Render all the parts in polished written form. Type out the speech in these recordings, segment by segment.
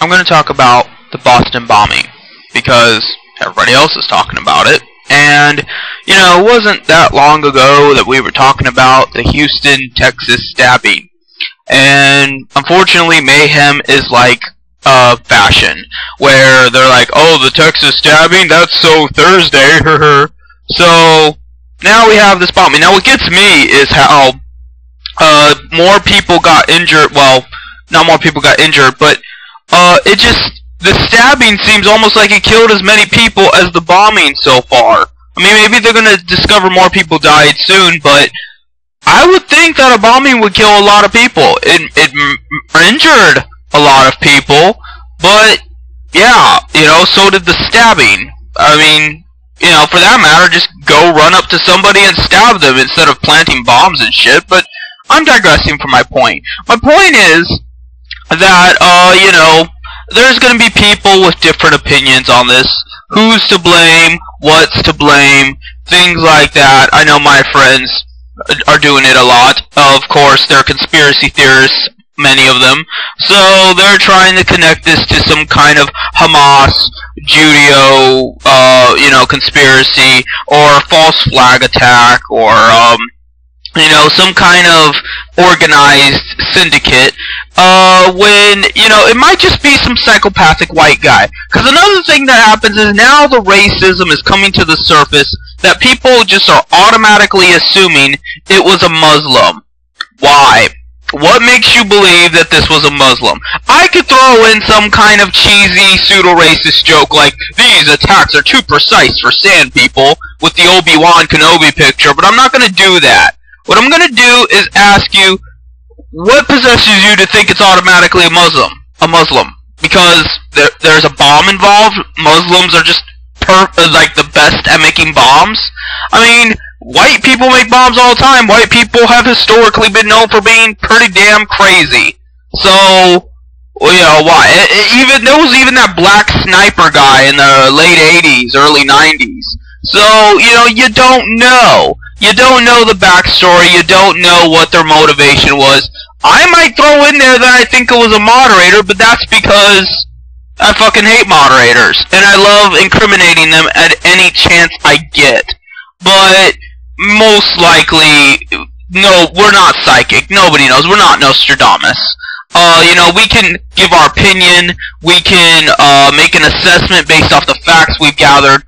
I'm going to talk about the Boston bombing because everybody else is talking about it. And, you know, it wasn't that long ago that we were talking about the Houston, Texas stabbing. And unfortunately, mayhem is like fashion, where they're like, oh, the Texas stabbing, that's so Thursday, So, now we have this bombing. Now, what gets me is how more people got injured. Well, not more people got injured, but the stabbing seems almost like it killed as many people as the bombing so far. I mean, maybe they're going to discover more people died soon, but I would think that a bombing would kill a lot of people. It injured a lot of people, but yeah, you know, so did the stabbing. I mean, you know, for that matter, just go run up to somebody and stab them instead of planting bombs and shit, but I'm digressing from my point. My point is that, you know, there's going to be people with different opinions on this. Who's to blame? What's to blame? Things like that. I know my friends are doing it a lot. Of course, they're conspiracy theorists, many of them. So they're trying to connect this to some kind of Hamas, Judeo, you know, conspiracy, or false flag attack, or, you know, some kind of organized syndicate, when, you know, it might just be some psychopathic white guy. Because another thing that happens is now the racism is coming to the surface that people just are automatically assuming it was a Muslim. Why? What makes you believe that this was a Muslim? I could throw in some kind of cheesy pseudo-racist joke like, these attacks are too precise for sand people, with the Obi-Wan Kenobi picture, but I'm not going to do that. What I'm going to do is ask you, what possesses you to think it's automatically a Muslim? Because there's a bomb involved? Muslims are just like the best at making bombs? I mean, white people make bombs all the time. White people have historically been known for being pretty damn crazy. So, well, you know, why? There was even that black sniper guy in the late 80s, early 90s. So, you know, you don't know. You don't know the backstory. You don't know what their motivation was. I might throw in there that I think it was a moderator, but that's because I fucking hate moderators. And I love incriminating them at any chance I get. But most likely, no, we're not psychic. Nobody knows. We're not Nostradamus. You know, we can give our opinion. We can make an assessment based off the facts we've gathered.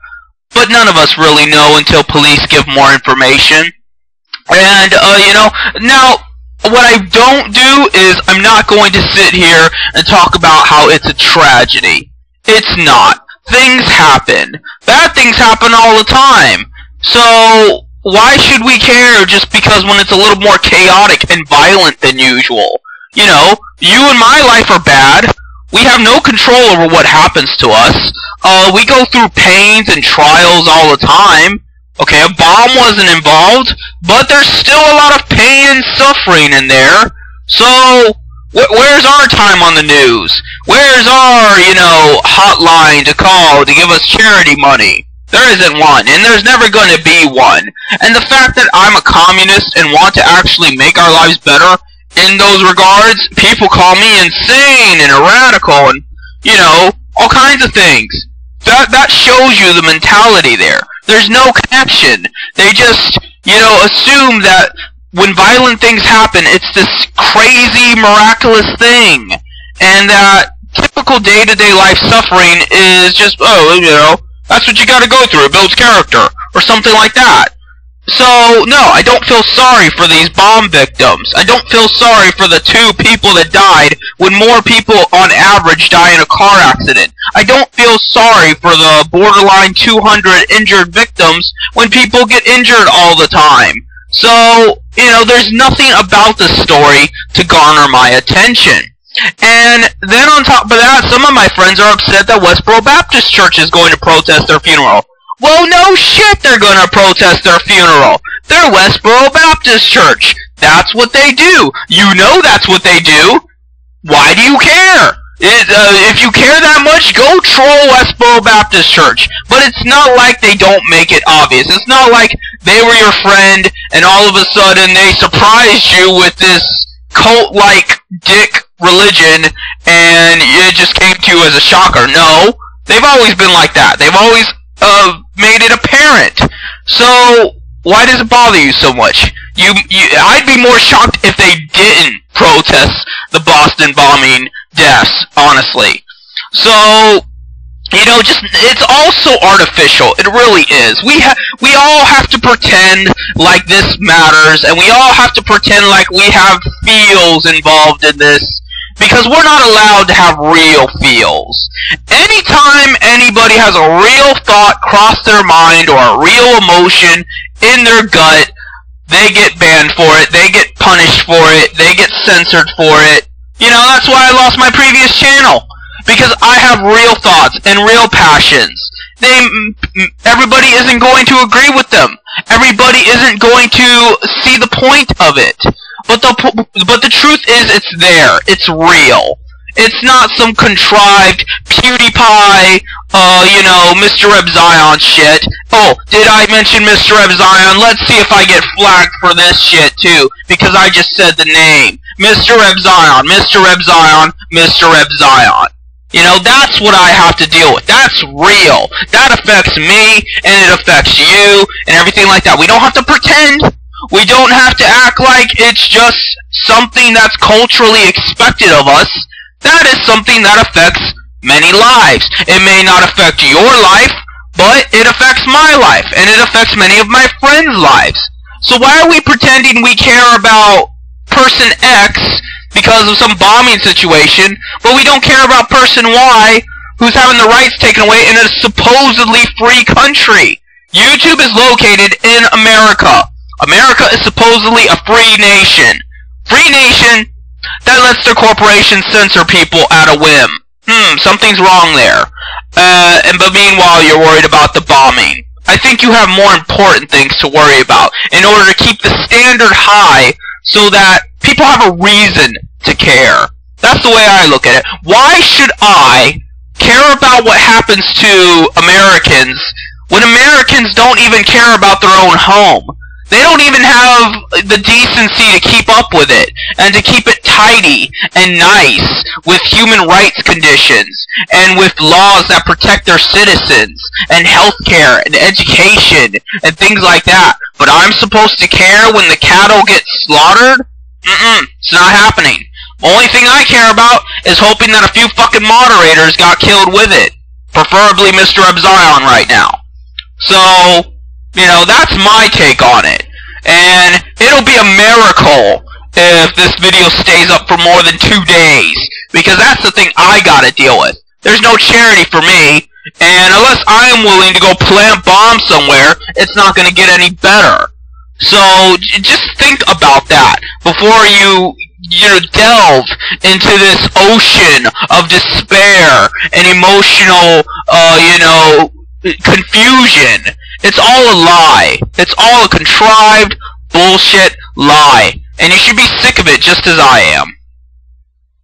But none of us really know until police give more information. And, you know, now, what I don't do is I'm not going to sit here and talk about how it's a tragedy. It's not. Things happen. Bad things happen all the time. So, why should we care just because when it's a little more chaotic and violent than usual? You know, you and my life are bad. We have no control over what happens to us. We go through pains and trials all the time. Okay, a bomb wasn't involved, but there's still a lot of pain and suffering in there. So, where's our time on the news? Where's our, you know, hotline to call to give us charity money? There isn't one, and there's never going to be one. And the fact that I'm a communist and want to actually make our lives better in those regards, people call me insane and a radical and, you know, all kinds of things. That shows you the mentality there. There's no connection. They just, you know, assume that when violent things happen, it's this crazy, miraculous thing. And that typical day-to-day life suffering is just, oh, you know, that's what you gotta go through. It builds character. Or something like that. So, no, I don't feel sorry for these bomb victims. I don't feel sorry for the 2 people that died when more people on average die in a car accident. I don't feel sorry for the borderline 200 injured victims when people get injured all the time. So, you know, there's nothing about the story to garner my attention. And then on top of that, some of my friends are upset that Westboro Baptist Church is going to protest their funeral. Well, no shit they're gonna protest their funeral. They're Westboro Baptist Church. That's what they do. You know that's what they do. Why do you care? If you care that much, go troll Westboro Baptist Church. But it's not like they don't make it obvious. It's not like they were your friend and all of a sudden they surprised you with this cult-like dick religion and it just came to you as a shocker. No, they've always been like that. They've always made it apparent. So why does it bother you so much? I'd be more shocked if they didn't protest the Boston bombing deaths, honestly. So, you know, it's all so artificial. It really is. We all have to pretend like this matters, and we all have to pretend like we have feels involved in this, because we're not allowed to have real feels. Anytime anybody has a real thought cross their mind or a real emotion in their gut, they get banned for it, they get punished for it, they get censored for it. You know, that's why I lost my previous channel. Because I have real thoughts and real passions. Everybody isn't going to agree with them. Everybody isn't going to see the point of it. But the truth is, it's there. It's real. It's not some contrived PewDiePie, you know, Mr. Reb Zion shit. Oh, did I mention Mr. Reb Zion? Let's see if I get flagged for this shit too, because I just said the name. Mr. Reb Zion, Mr. Reb Zion, Mr. Reb Zion. You know, that's what I have to deal with. That's real. That affects me, and it affects you, and everything like that. We don't have to pretend. We don't have to act like it's just something that's culturally expected of us. That is something that affects many lives. It may not affect your life, but it affects my life, and it affects many of my friends' lives. So why are we pretending we care about person X because of some bombing situation, but we don't care about person Y who's having the rights taken away in a supposedly free country? YouTube is located in America. America is supposedly a free nation. Free nation that lets their corporations censor people at a whim. Something's wrong there. But meanwhile, you're worried about the bombing. I think you have more important things to worry about in order to keep the standard high so that people have a reason to care. That's the way I look at it. Why should I care about what happens to Americans when Americans don't even care about their own home? They don't even have the decency to keep up with it and to keep it tidy and nice with human rights conditions and with laws that protect their citizens and healthcare and education and things like that. But I'm supposed to care when the cattle get slaughtered? It's not happening. Only thing I care about is hoping that a few fucking moderators got killed with it. Preferably Mr. Zion right now. So, you know, that's my take on it. And it'll be a miracle if this video stays up for more than 2 days. Because that's the thing I gotta deal with. There's no charity for me. And unless I am willing to go plant bombs somewhere, it's not gonna get any better. So, just think about that before you delve into this ocean of despair and emotional, confusion. It's all a lie. It's all a contrived bullshit lie. And you should be sick of it just as I am.